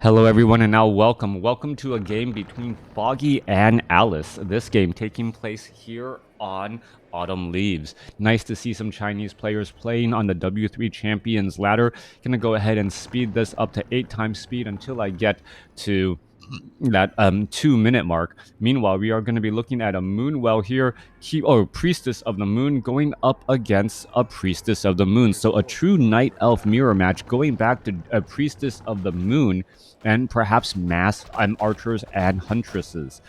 Hello everyone and now welcome to a game between Foggy and Alice. This game taking place here on Autumn Leaves. Nice to see some Chinese players playing on the W3 Champions ladder. Gonna go ahead and speed this up to 8 times speed until I get to that 2-minute mark. Meanwhile, we are going to be looking at a Moonwell here, Priestess of the Moon going up against a Priestess of the Moon. So a true Night Elf mirror match going back to a Priestess of the Moon and perhaps mass archers and huntresses.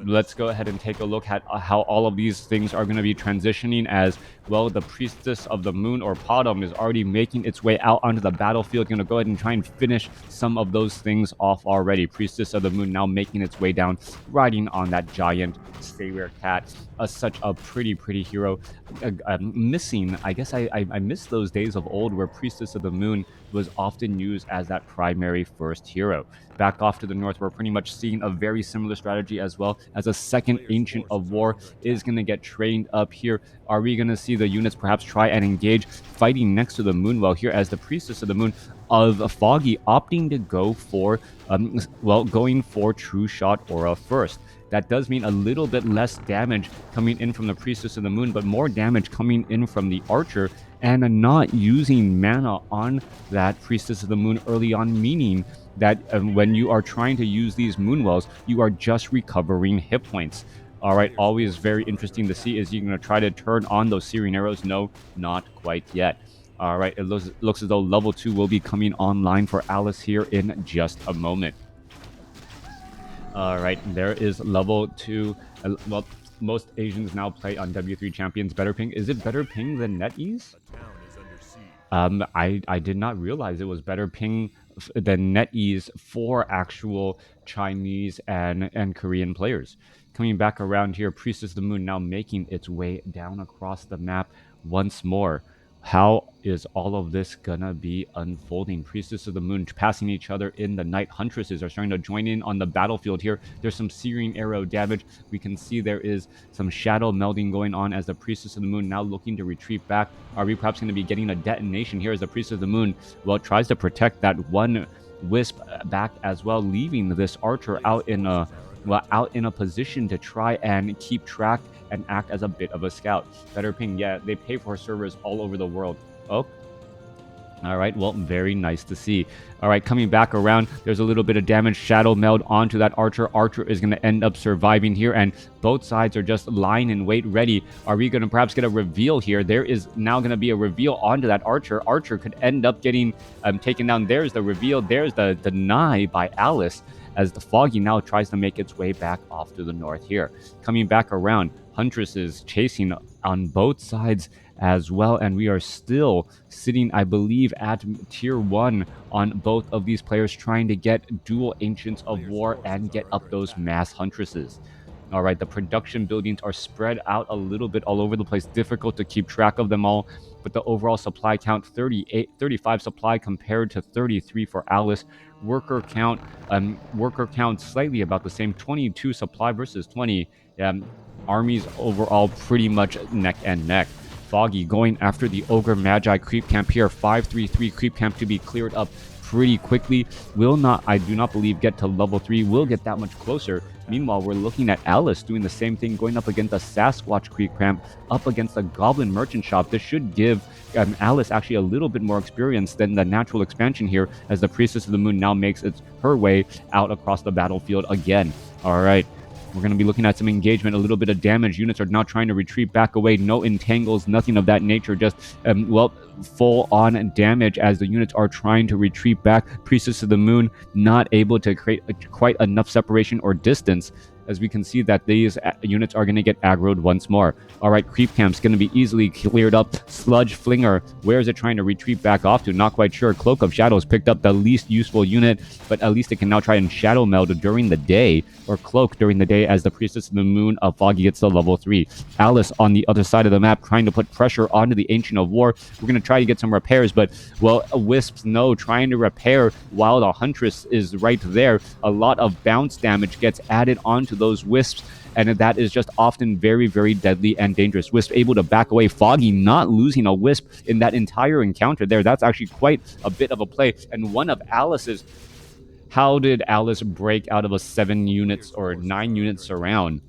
Let's go ahead and take a look at how all of these things are going to be transitioning as well. The Priestess of the Moon, or Potom, is already making its way out onto the battlefield. Going to go ahead and try and finish some of those things off already. Priestess of the Moon now making its way down, riding on that giant Stayware cat. Such a pretty hero. Missing, I guess I miss those days of old where Priestess of the Moon was often used as that primary first hero. Back off to the north, we're pretty much seeing a very similar strategy as well, as a second Ancient of War is going to get trained up here. Are we going to see the units perhaps try and engage, fighting next to the Moonwell here, as the Priestess of the Moon of Foggy opting to go for, going for True Shot Aura first. That does mean a little bit less damage coming in from the Priestess of the Moon, but more damage coming in from the Archer, and not using mana on that Priestess of the Moon early on, meaning that when you are trying to use these Moonwells, you are just recovering hit points. All right, always very interesting to see. Is you going to try to turn on those Searing Arrows? No, not quite yet. All right, it looks as though level 2 will be coming online for Alice here in just a moment. All right, there is level 2. Well, most Asians now play on W3 Champions better ping. Is it better ping than NetEase? I did not realize it was better ping than NetEase for actual Chinese and Korean players. Coming back around here, Priestess of the Moon now making its way down across the map once more. How is all of this gonna be unfolding? Priestess of the Moon passing each other in. The Night Huntresses are starting to join in on the battlefield here. There's some Searing Arrow damage. We can see there is some shadow melding going on as the Priestess of the Moon now looking to retreat back. Are we perhaps going to be getting a detonation here as the Priestess of the Moon, well, tries to protect that one Wisp back as well, leaving this Archer out in a position to try and keep track and act as a bit of a scout. Better ping, yeah, they pay for servers all over the world. Oh, all right, well, very nice to see. All right, coming back around, there's a little bit of damage. Shadow meld onto that Archer. Archer is going to end up surviving here, and both sides are just lying in wait, ready. Are we going to perhaps get a reveal here? There is now going to be a reveal onto that Archer. Archer could end up getting taken down. There's the reveal. There's the deny by Alice, as the Foggy now tries to make its way back off to the north here. Coming back around, Huntresses chasing on both sides as well, and we are still sitting, I believe, at tier 1 on both of these players, trying to get dual Ancients of War and get up those mass Huntresses. All right, the production buildings are spread out a little bit all over the place. Difficult to keep track of them all, but the overall supply count, 35 supply compared to 33 for Alice. Worker count slightly about the same, 22 supply versus 20. Armies overall pretty much neck and neck. Foggy going after the Ogre Magi creep camp here. 533 creep camp to be cleared up pretty quickly. I do not believe, get to level 3. Will get that much closer. Meanwhile, we're looking at Alice doing the same thing, going up against a Sasquatch creep camp, up against a Goblin merchant shop. This should give Alice actually a little bit more experience than the natural expansion here, as the Priestess of the Moon now makes her way out across the battlefield again. All right. We're going to be looking at some engagement, a little bit of damage. Units are now trying to retreat back away. No entangles, nothing of that nature. Just, full-on damage as the units are trying to retreat back. Priestess of the Moon not able to create quite enough separation or distance, as we can see that these units are going to get aggroed once more. All right, creep camp's going to be easily cleared up. Sludge Flinger, where is it trying to retreat back off to? Not quite sure. Cloak of Shadows picked up the least useful unit, but at least it can now try and shadow meld during the day, or cloak during the day, as the Priestess of the Moon of Foggy gets to level 3. Alice on the other side of the map trying to put pressure onto the Ancient of War. We're going to try to get some repairs, but, well, Wisps, no, trying to repair while the Huntress is right there. A lot of bounce damage gets added onto those wisps, and that is just often very, very deadly and dangerous. Wisp able to back away. Foggy not losing a wisp in that entire encounter there. That's actually quite a bit of a play, and one of Alice's. How did Alice break out of a 7 units or 9 units surround?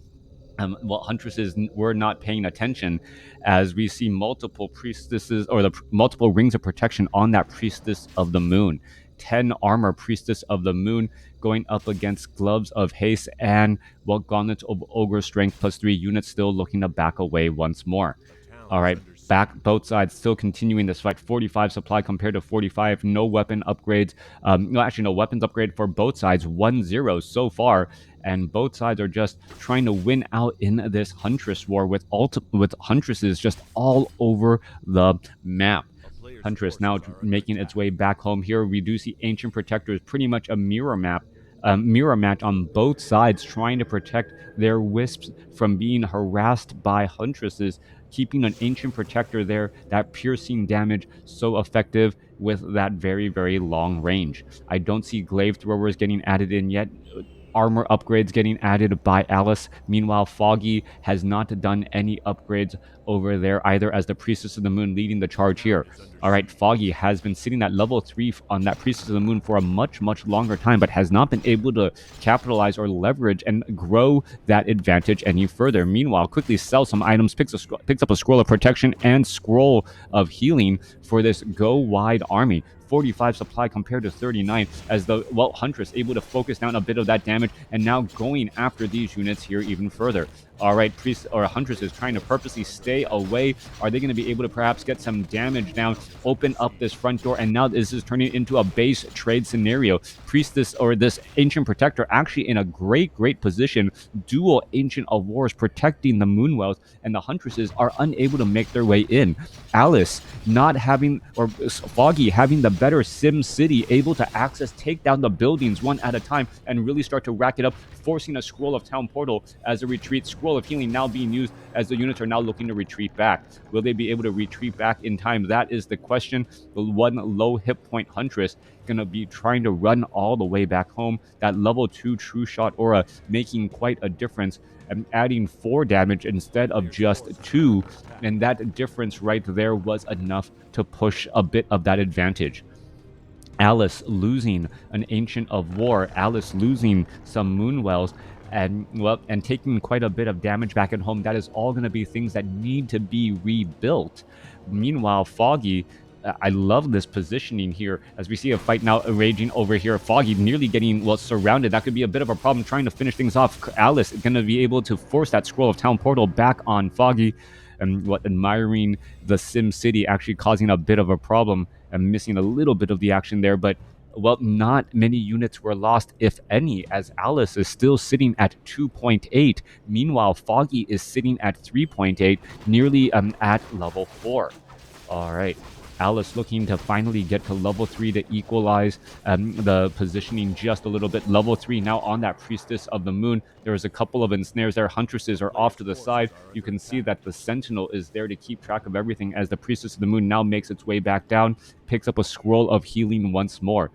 Well, Huntresses were not paying attention, as we see multiple priestesses, or the multiple rings of protection on that Priestess of the Moon. 10 armor Priestess of the Moon going up against Gloves of Haste and, well, Gauntlets of Ogre Strength plus 3 units still looking to back away once more. All right, back both sides still continuing this fight. 45 supply compared to 45. No weapon upgrades. No, actually, no weapons upgrade for both sides. 1-0 so far. And both sides are just trying to win out in this Huntress war with Huntresses just all over the map. Huntress now making its way back home here. We do see Ancient Protector is pretty much a mirror match on both sides, trying to protect their wisps from being harassed by Huntresses, keeping an Ancient Protector there, that piercing damage so effective with that very, very long range. I don't see Glaive Throwers getting added in yet. Armor upgrades getting added by Alice. Meanwhile, Foggy has not done any upgrades over there either, as the Priestess of the Moon leading the charge here. All right, Foggy has been sitting at level 3 on that Priestess of the Moon for a much, much longer time, but has not been able to capitalize or leverage and grow that advantage any further. Meanwhile, quickly sells some items, picks up a Scroll of Protection and Scroll of Healing for this Go Wide army. 45 supply compared to 39, as the, well, Huntress able to focus down a bit of that damage, and now going after these units here even further. All right, Priest or Huntress is trying to purposely stay away. Are they going to be able to perhaps get some damage down, open up this front door, and now this is turning into a base trade scenario. Priestess or this Ancient Protector actually in a great, great position. Dual Ancient of Wars protecting the Moonwells, and the Huntresses are unable to make their way in. Alice not having, or Foggy having the better Sim City, able to take down the buildings one at a time and really start to rack it up, forcing a Scroll of Town Portal as a retreat. Scroll of Healing now being used as the units are now looking to retreat back. Will they be able to retreat back in time? That is the question. The one low hit point Huntress going to be trying to run all the way back home. That level 2 True Shot Aura making quite a difference, and adding 4 damage instead of just 2, and that difference right there was enough to push a bit of that advantage. Alice losing an Ancient of War, Alice losing some Moonwells, and, well, and taking quite a bit of damage back at home. That is all going to be things that need to be rebuilt. Meanwhile, Foggy, I love this positioning here as we see a fight now raging over here. Foggy nearly getting, well, surrounded. That could be a bit of a problem trying to finish things off. Alice going to be able to force that Scroll of Town Portal back on Foggy, and what, admiring the Sim City actually causing a bit of a problem and missing a little bit of the action there. But, well, not many units were lost, if any, as Alice is still sitting at 2.8. Meanwhile, Foggy is sitting at 3.8, nearly at level 4. All right. Alice looking to finally get to level 3 to equalize the positioning just a little bit. Level 3 now on that Priestess of the Moon. There's a couple of ensnares there. Huntresses are off to the side. You can see that the Sentinel is there to keep track of everything as the Priestess of the Moon now makes its way back down, picks up a Scroll of Healing once more.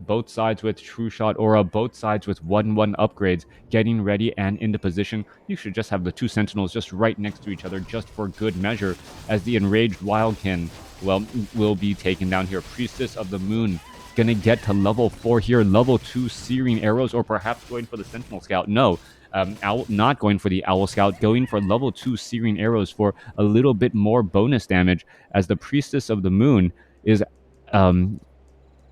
Both sides with True Shot Aura, both sides with 1-1 upgrades, getting ready and into position. You should just have the 2 Sentinels just right next to each other, just for good measure, as the enraged Wildkin, well, will be taken down here. Priestess of the Moon gonna get to level 4 here, level 2 Searing Arrows, or perhaps going for the Sentinel Scout. No, not going for the Owl Scout, going for level 2 Searing Arrows for a little bit more bonus damage, as the Priestess of the Moon is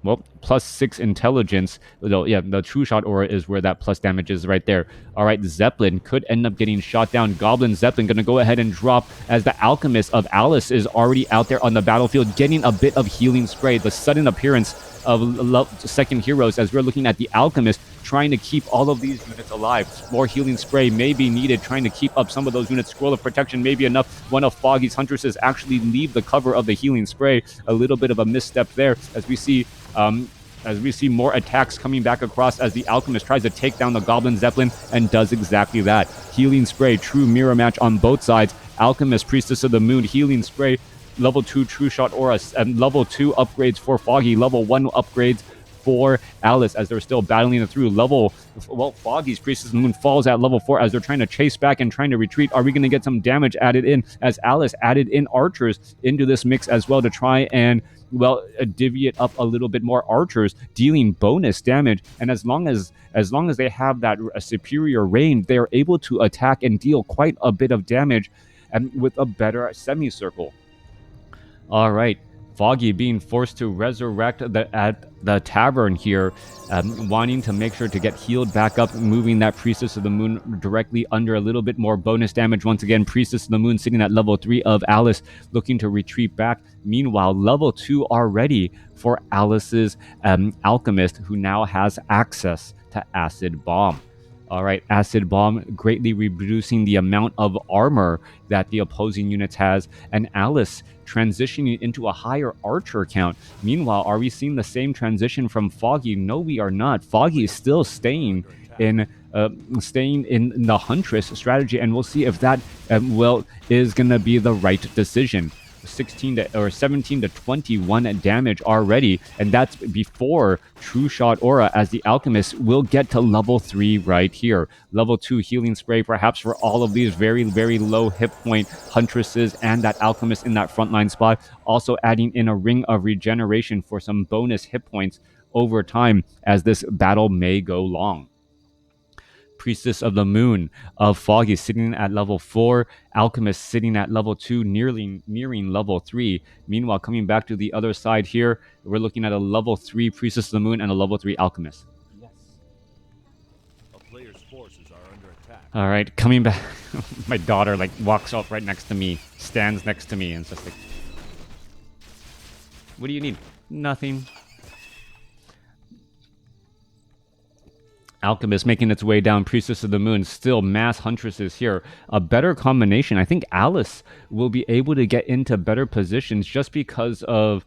well, +6 intelligence. Yeah, the True Shot Aura is where that plus damage is right there. All right, Zeppelin could end up getting shot down. Goblin Zeppelin going to go ahead and drop, as the Alchemist of Alice is already out there on the battlefield, getting a bit of healing spray. The sudden appearance of second heroes, as we're looking at the Alchemist trying to keep all of these units alive. More healing spray may be needed, trying to keep up some of those units. Scroll of Protection may be enough. One of Foggy's Huntresses actually leave the cover of the healing spray. A little bit of a misstep there, as we see more attacks coming back across, as the Alchemist tries to take down the Goblin Zeppelin and does exactly that. Healing spray, true mirror match on both sides. Alchemist, Priestess of the Moon, healing spray, level 2 True Shot Aura, and level 2 upgrades for Foggy, level 1 upgrades for Alice as they're still battling it through. Foggy's Priestess of the Moon falls at level 4 as they're trying to chase back and trying to retreat. Are we going to get some damage added in as Alice added in archers into this mix as well to try and divvy it up a little bit more. Archers dealing bonus damage, and as long as they have that superior range, they are able to attack and deal quite a bit of damage, and with a better semicircle. All right, Foggy being forced to resurrect at the tavern here, wanting to make sure to get healed back up, moving that Priestess of the Moon directly under a little bit more bonus damage. Once again, Priestess of the Moon sitting at level 3 of Alice, looking to retreat back. Meanwhile, level 2 are ready for Alice's Alchemist, who now has access to Acid Bomb. All right, Acid Bomb greatly reducing the amount of armor that the opposing units has, and Alice transitioning into a higher archer count. Meanwhile, are we seeing the same transition from Foggy? No, we are not. Foggy is still staying in the Huntress strategy, and we'll see if that is going to be the right decision. 17 to 21 damage already, and that's before True Shot Aura, as the Alchemist will get to level 3 right here. Level 2 healing spray perhaps for all of these very, very low hit point Huntresses and that Alchemist in that frontline spot. Also adding in a Ring of Regeneration for some bonus hit points over time as this battle may go long. Priestess of the Moon of Foggy sitting at level 4, Alchemist sitting at level 2, nearing level 3. Meanwhile, coming back to the other side here, we're looking at a level 3 Priestess of the Moon and a level 3 Alchemist. Yes. A player's forces are under attack. All right, coming back. My daughter walks up right next to me, stands next to me, and it's just like, "What do you need?" "Nothing." Alchemist making its way down, Priestess of the Moon, still mass Huntresses here. A better combination. I think Alice will be able to get into better positions just because of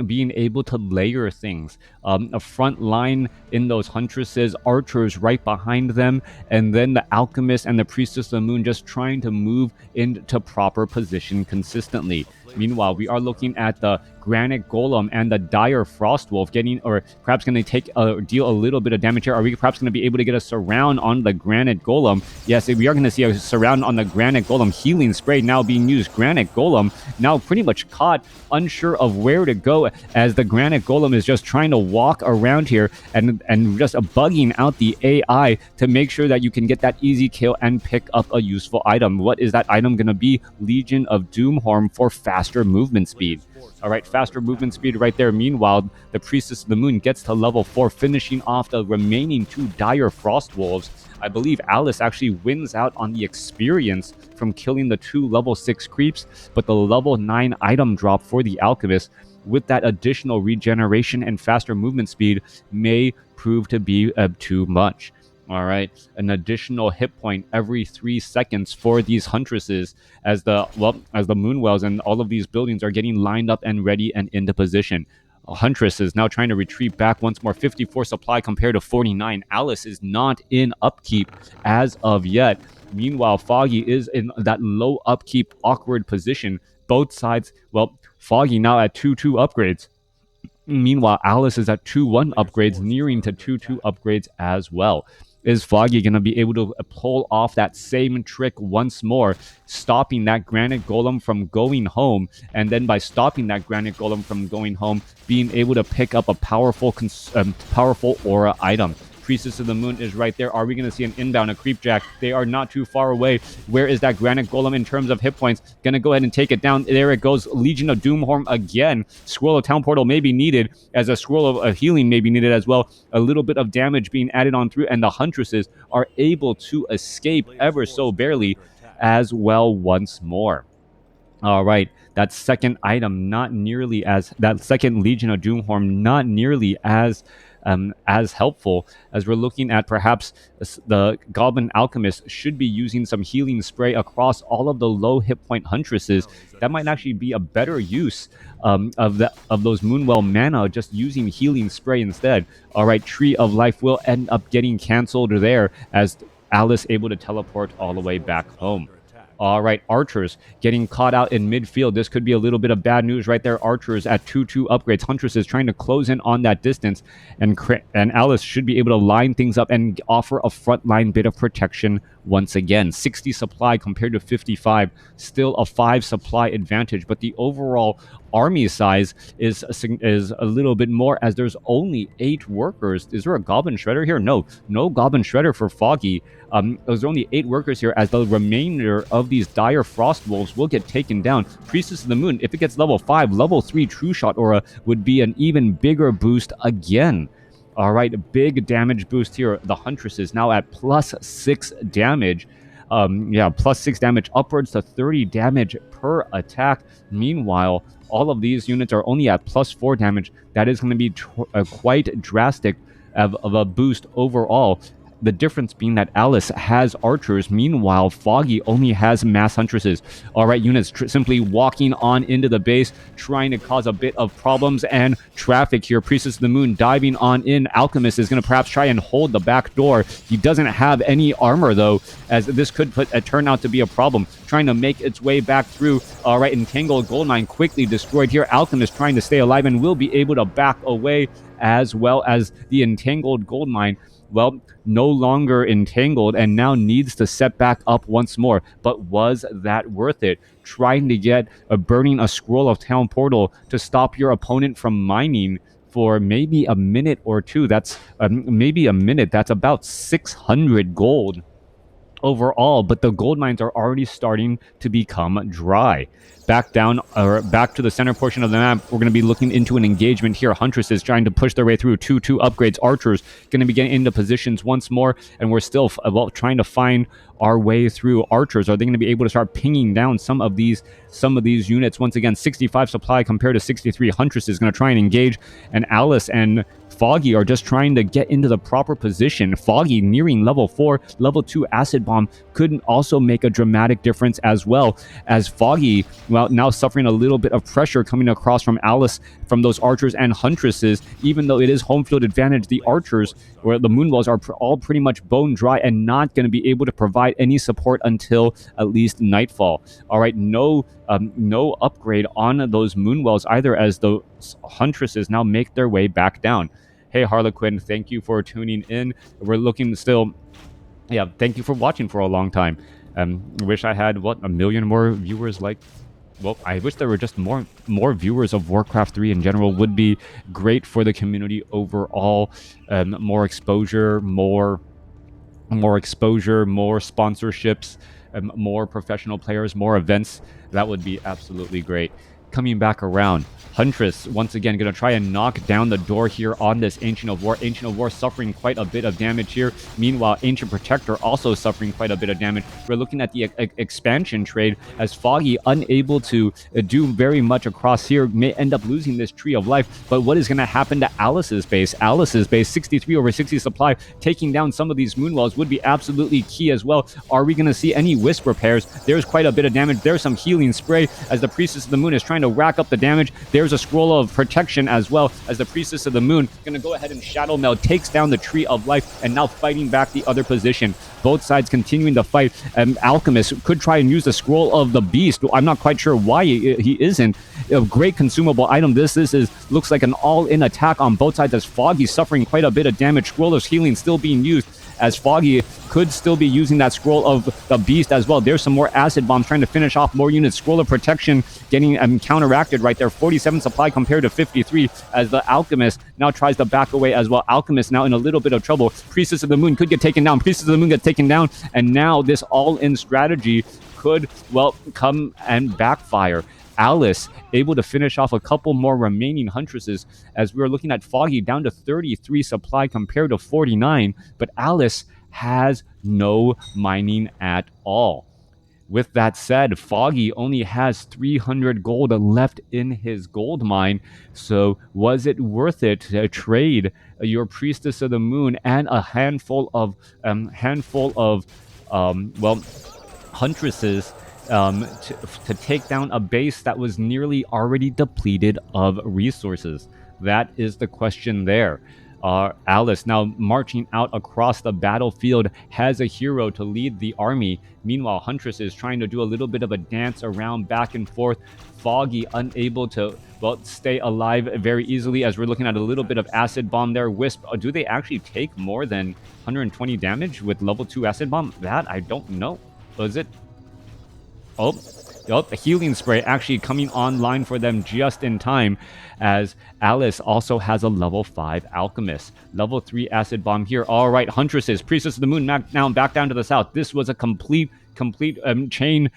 being able to layer things. A front line in those Huntresses, archers right behind them, and then the Alchemist and the Priestess of the Moon just trying to move into proper position consistently. Meanwhile, we are looking at the Granite Golem and the Dire Frostwolf perhaps going to deal a little bit of damage here. Are we perhaps going to be able to get a surround on the Granite Golem? Yes, we are going to see a surround on the Granite Golem. Healing spray now being used. Granite Golem now pretty much caught, unsure of where to go, as the Granite Golem is just trying to walk around here and just bugging out the AI to make sure that you can get that easy kill and pick up a useful item. What is that item going to be? Legion of Doomhorn for faster movement speed. All right, faster movement speed right there. Meanwhile, the Priestess of the Moon gets to level 4, finishing off the remaining 2 Dire Frostwolves. I believe Alice actually wins out on the experience from killing the 2 level 6 creeps, but the level 9 item drop for the Alchemist with that additional regeneration and faster movement speed may prove to be too much. All right, an additional hit point every 3 seconds for these Huntresses as the Moonwells and all of these buildings are getting lined up and ready and into position. Huntress is now trying to retreat back once more. 54 supply compared to 49. Alice is not in upkeep as of yet. Meanwhile, Foggy is in that low upkeep, awkward position. Both sides, Foggy now at 2-2 upgrades. Meanwhile, Alice is at 2-1 upgrades, nearing to 2-2 upgrades as well. Is Foggy going to be able to pull off that same trick once more, stopping that Granite Golem from going home, and then by stopping that Granite Golem from going home, being able to pick up a powerful aura item? Priestess of the Moon is right there. Are we going to see an inbound, a creepjack? They are not too far away. Where is that Granite Golem in terms of hit points? Going to go ahead and take it down. There it goes. Legion of Doomhorn again. Scroll of Town Portal may be needed, as a Scroll of Healing may be needed as well. A little bit of damage being added on through, and the Huntresses are able to escape ever so barely as well once more. All right, that second item that second Legion of Doomhorn not nearly as helpful, as we're looking at perhaps the Goblin Alchemist should be using some healing spray across all of the low hit point Huntresses. That might actually be a better use of those Moonwell mana, just using healing spray instead. All right, Tree of Life will end up getting canceled there, as Alice able to teleport all the way back home. All right, Archers getting caught out in midfield. This could be a little bit of bad news right there. Archers at 2-2 upgrades. Huntress is trying to close in on that distance, and Alice should be able to line things up and offer a frontline bit of protection once again. 60 supply compared to 55, still a 5 supply advantage, but the overall army size is a little bit more, as there's only 8 workers. Is there a Goblin Shredder here? No Goblin Shredder for Foggy. There's only 8 workers here, as the remainder of these dire frost wolves will get taken down. Priestess of the Moon, if it gets level 5, level 3 True Shot Aura would be an even bigger boost again. All right, big damage boost here. The Huntress is now at plus 6 damage. Plus 6 damage, upwards to 30 damage per attack. Meanwhile, all of these units are only at plus 4 damage. That is going to be quite drastic of a boost overall. The difference being that Alice has archers, meanwhile Foggy only has mass huntresses. All right, units simply walking on into the base, trying to cause a bit of problems and traffic here. Priestess of the Moon diving on in. Alchemist is going to perhaps try and hold the back door. He doesn't have any armor though, as this could turn out to be a problem. Trying to make its way back through. All right, Entangled Goldmine quickly destroyed here. Alchemist trying to stay alive and will be able to back away, as well as the Entangled Goldmine, well, no longer entangled and now needs to set back up once more. But was that worth it? Trying to get burning a scroll of Town Portal to stop your opponent from mining for maybe a minute or two. That's maybe a minute. That's about 600 gold overall, but the gold mines are already starting to become dry. Back to the center portion of the map, we're going to be looking into an engagement here. Huntress is trying to push their way through 2-2 upgrades. Archers going to be getting into positions once more, and we're still trying to find our way through archers. Are they going to be able to start pinging down some of these units? Once again, 65 supply compared to 63. Huntress is going to try and engage, and Alice and Foggy are just trying to get into the proper position. Foggy nearing level 4, level 2 Acid Bomb could also make a dramatic difference, as well as Foggy, well, now suffering a little bit of pressure coming across from Alice, from those archers and huntresses. Even though it is home field advantage, the archers, where the Moonwells are all pretty much bone dry and not going to be able to provide any support until at least nightfall. All right, no upgrade on those Moonwells either, as the huntresses now make their way back down. Hey Harlequin, thank you for tuning in. We're looking still, yeah, thank you for watching for a long time. Wish I had, a million more viewers like, well, I wish there were just more viewers of Warcraft 3 in general. Would be great for the community overall. More exposure, more sponsorships, more professional players, more events. That would be absolutely great. Coming back around, Huntress once again going to try and knock down the door here on this Ancient of War. Ancient of War suffering quite a bit of damage here. Meanwhile, Ancient Protector also suffering quite a bit of damage. We're looking at the expansion trade, as Foggy, unable to do very much across here, may end up losing this Tree of Life. But what is going to happen to Alice's base? Alice's base, 63 over 60 supply, taking down some of these Moonwells would be absolutely key as well. Are we going to see any Wisp repairs? There's quite a bit of damage. There's some healing spray, as the Priestess of the Moon is trying to rack up the damage. There's a scroll of protection, as well as the Priestess of the Moon going to go ahead and Shadow Meld, takes down the Tree of Life, and now fighting back the other position. Both sides continuing to fight. Alchemist could try and use the Scroll of the Beast. I'm not quite sure why he isn't. A great consumable item. This looks like an all-in attack on both sides, as Foggy suffering quite a bit of damage. Scroll of Healing still being used, as Foggy could still be using that Scroll of the Beast as well. There's some more Acid Bombs trying to finish off more units. Scroll of Protection getting counteracted right there. 47 supply compared to 53, as the Alchemist now tries to back away as well. Alchemist now in a little bit of trouble. Priestess of the Moon could get taken down. Priestess of the Moon gets taken down, and now this all-in strategy could, well, come and backfire. Alice able to finish off a couple more remaining huntresses, as we are looking at Foggy down to 33 supply compared to 49, but Alice has no mining at all. With that said, Foggy only has 300 gold left in his gold mine, so was it worth it to trade your Priestess of the Moon and a handful of huntresses to take down a base that was nearly already depleted of resources? That is the question there. Alice now marching out across the battlefield has a hero to lead the army. Meanwhile, Huntress is trying to do a little bit of a dance around back and forth. Foggy unable to, well, stay alive very easily as we're looking at a little bit of acid bomb there. Wisp, do they actually take more than 120 damage with level 2 acid bomb? That I don't know. Was it? Oh, the healing spray actually coming online for them just in time, as Alice also has a level 5 alchemist. Level 3 acid bomb here. All right, Huntresses, Priestess of the Moon now back down to the south. This was a complete change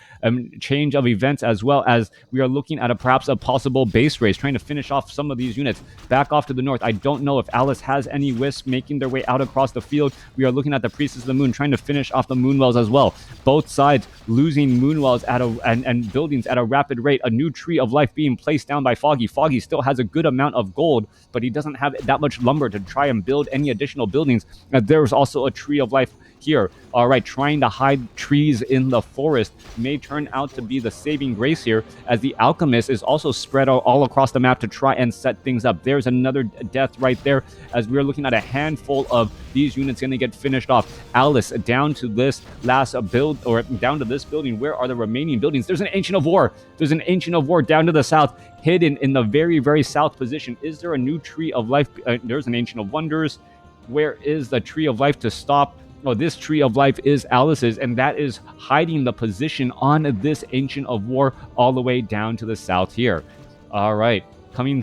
of events, as well as we are looking at perhaps a possible base race, trying to finish off some of these units back off to the north. I don't know if Alice has any wisps making their way out across the field. We are looking at the Priestess of the Moon trying to finish off the Moonwells as well. Both sides losing Moonwells and buildings at a rapid rate. A new tree of life being placed down by Foggy. Foggy still has a good amount of gold, but he doesn't have that much lumber to try and build any additional buildings. There's also a tree of life here. All right, trying to hide trees in the forest may turn out to be the saving grace here, as the alchemist is also spread all across the map to try and set things up. There's another death right there, as we're looking at a handful of these units going to get finished off. Alice down to this last build, or down to this building. Where are the remaining buildings? There's an Ancient of War. There's an Ancient of War down to the south, hidden in the very, very south position. Is there a new Tree of Life? There's an Ancient of Wonders. Where is the Tree of Life to stop? Oh, this Tree of Life is Alice's, and that is hiding the position on this Ancient of War all the way down to the south here. All right, coming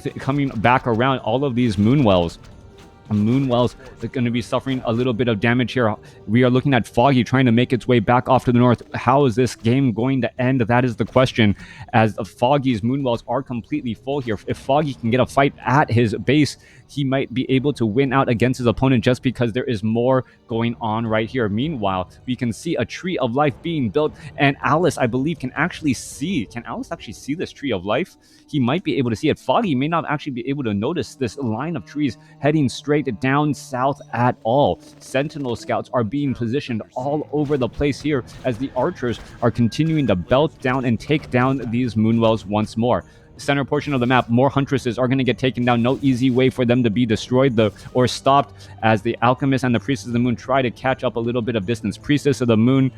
back around, all of these Moonwells. Moonwells are going to be suffering a little bit of damage here. We are looking at Foggy trying to make its way back off to the north. How is this game going to end? That is the question, as Foggy's Moonwells are completely full here. If Foggy can get a fight at his base, he might be able to win out against his opponent, just because there is more going on right here. Meanwhile, we can see a Tree of Life being built, and Alice, I believe, can actually see. Can Alice actually see this Tree of Life? He might be able to see it. Foggy may not actually be able to notice this line of trees heading straight down south at all. Sentinel scouts are being positioned all over the place here, as the archers are continuing to belt down and take down these Moonwells once more. Center portion of the map, more Huntresses are going to get taken down. No easy way for them to be destroyed or stopped, as the Alchemist and the Priestess of the Moon try to catch up a little bit of distance. Priestess of the Moon,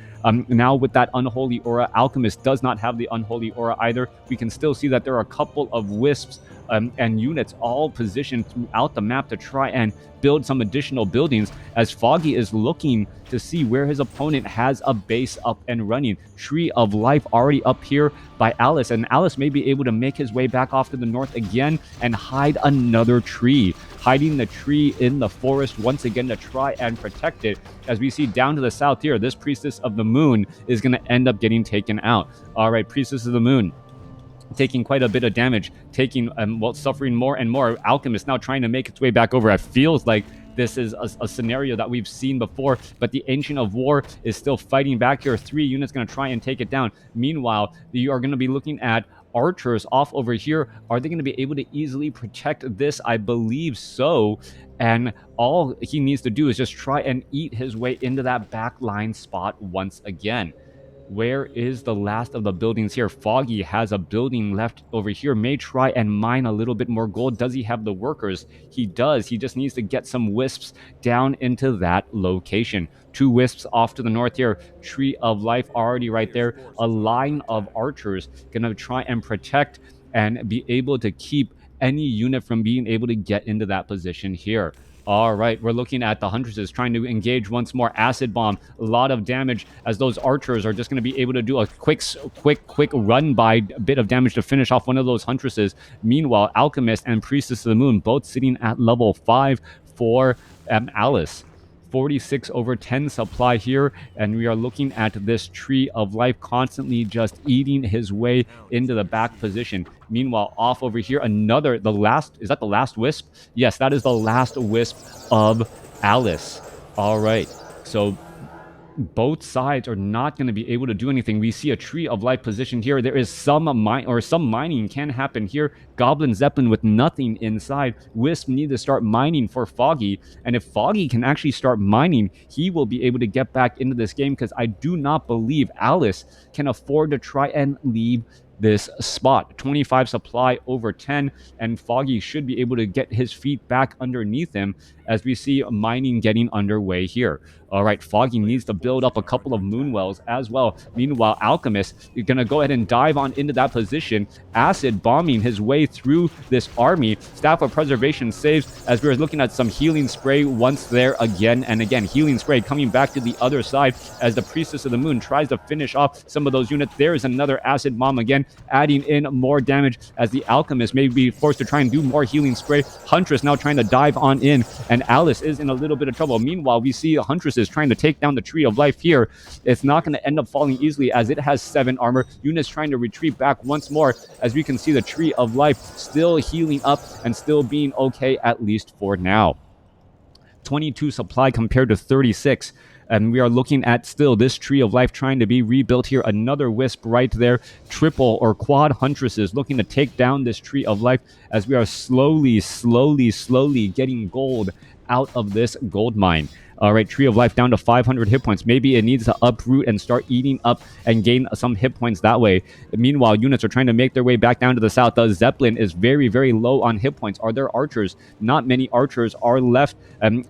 now with that Unholy Aura. Alchemist does not have the Unholy Aura either. We can still see that there are a couple of wisps and units all positioned throughout the map to try and build some additional buildings, as Foggy is looking to see where his opponent has a base up and running. Tree of Life already up here by Alice, and Alice may be able to make his way back off to the north again and hide another tree, hiding the tree in the forest once again to try and protect it. As we see down to the south here, this Priestess of the Moon is going to end up getting taken out. All right, Priestess of the Moon taking quite a bit of damage, suffering more and more. Alchemist now trying to make its way back over. It feels like this is a scenario that we've seen before, but the Ancient of War is still fighting back here. 3 units going to try and take it down. Meanwhile, you are going to be looking at archers off over here. Are they going to be able to easily protect this? I believe so. And all he needs to do is just try and eat his way into that back line spot once again. Where is the last of the buildings here? Foggy has a building left over here. May try and mine a little bit more gold. Does he have the workers? He does. He just needs to get some wisps down into that location. 2 wisps off to the north here. Tree of Life already right there. A line of archers gonna try and protect and be able to keep any unit from being able to get into that position here. All right, we're looking at the Huntresses trying to engage once more. Acid bomb, a lot of damage, as those archers are just going to be able to do a quick run by bit of damage to finish off one of those Huntresses. Meanwhile, Alchemist and Priestess of the Moon both sitting at level 5 for Alice. 46 over 10 supply here, and we are looking at this Tree of Life constantly just eating his way into the back position. Meanwhile, off over here, is that the last wisp? Yes, that is the last wisp of Alice. All right, so both sides are not going to be able to do anything. We see a Tree of Life positioned here. There is some mining can happen here. Goblin Zeppelin with nothing inside. Wisp need to start mining for Foggy, and if Foggy can actually start mining, he will be able to get back into this game, because I do not believe Alice can afford to try and leave this spot. 25 supply over 10, and Foggy should be able to get his feet back underneath him as we see mining getting underway here. All right, Foggy needs to build up a couple of moonwells as well. Meanwhile, Alchemist is going to go ahead and dive on into that position, acid bombing his way through this army. Staff of Preservation saves as we're looking at some healing spray once there again and again. Healing spray coming back to the other side as the Priestess of the Moon tries to finish off some of those units. There is another acid bomb again, adding in more damage as the Alchemist may be forced to try and do more healing spray. Huntress now trying to dive on in, and Alice is in a little bit of trouble. Meanwhile, we see Huntress is trying to take down the Tree of Life here. It's not going to end up falling easily as it has 7 armor. Units trying to retreat back once more as we can see the Tree of Life still healing up and still being okay, at least for now. 22 supply compared to 36. And we are looking at still this Tree of Life trying to be rebuilt here. Another Wisp right there. Triple or quad Huntresses looking to take down this Tree of Life as we are slowly getting gold out of this gold mine. All right, Tree of Life down to 500 hit points. Maybe it needs to uproot and start eating up and gain some hit points that way. Meanwhile, units are trying to make their way back down to the south. The Zeppelin is very, very low on hit points. Are there archers? Not many archers are left.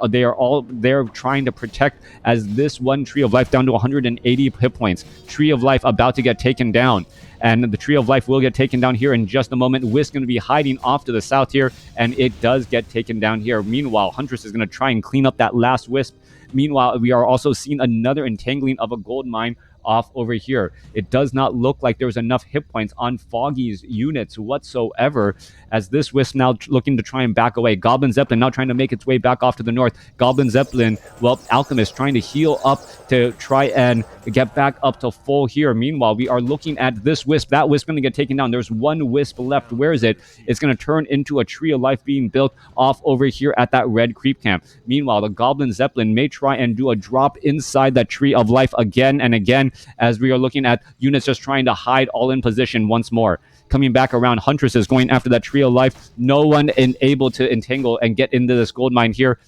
They are all there trying to protect as this one Tree of Life down to 180 hit points. Tree of Life about to get taken down. And the Tree of Life will get taken down here in just a moment. Wisp going to be hiding off to the south here, and it does get taken down here. Meanwhile, Huntress is going to try and clean up that last Wisp. Meanwhile, we are also seeing another entangling of a gold mine off over here. It does not look like there's enough hit points on Foggy's units whatsoever, as this Wisp now looking to try and back away. Goblin Zeppelin now trying to make its way back off to the north. Goblin Zeppelin, well, Alchemist trying to heal up to try and get back up to full here. Meanwhile, we are looking at this Wisp. That Wisp going to get taken down. There's one Wisp left. Where is it? It's going to turn into a Tree of Life being built off over here at that red creep camp. Meanwhile, the Goblin Zeppelin may try and do a drop inside that Tree of Life again and again, as we are looking at units just trying to hide all in position once more. Coming back around, Huntress is going after that Tree of Life. No one able to entangle and get into this gold mine here,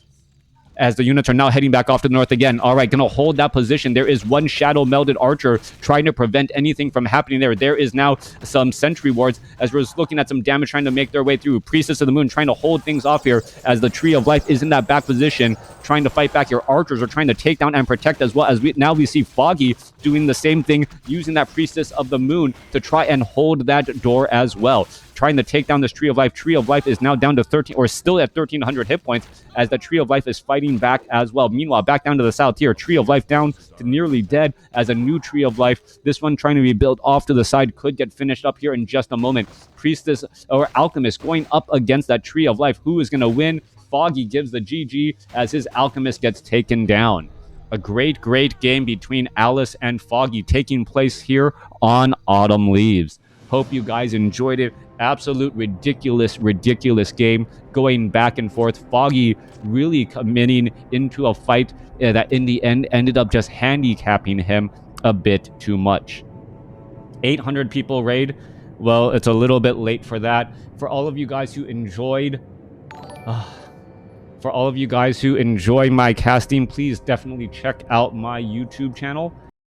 as the units are now heading back off to the north again. All right, going to hold that position. There is one shadow melded archer trying to prevent anything from happening there. There is now some sentry wards as we're looking at some damage trying to make their way through. Priestess of the Moon trying to hold things off here as the Tree of Life is in that back position, trying to fight back. Your archers are trying to take down and protect as well, as we see Foggy doing the same thing, using that Priestess of the Moon to try and hold that door as well, trying to take down this Tree of Life. Tree of Life is now down to 13, or still at 1,300 hit points, as the Tree of Life is fighting back as well. Meanwhile, back down to the south here, Tree of Life down to nearly dead as a new Tree of Life. This one trying to be built off to the side could get finished up here in just a moment. Priestess or Alchemist going up against that Tree of Life. Who is going to win? Foggy gives the GG as his Alchemist gets taken down. A great game between Alice and Foggy taking place here on Autumn Leaves. Hope you guys enjoyed it. Absolute ridiculous game going back and forth. Foggy really committing into a fight that in the end ended up just handicapping him a bit too much. 800 people raid. Well, it's a little bit late for that. For all of you guys who enjoyed my casting, please definitely check out my YouTube channel.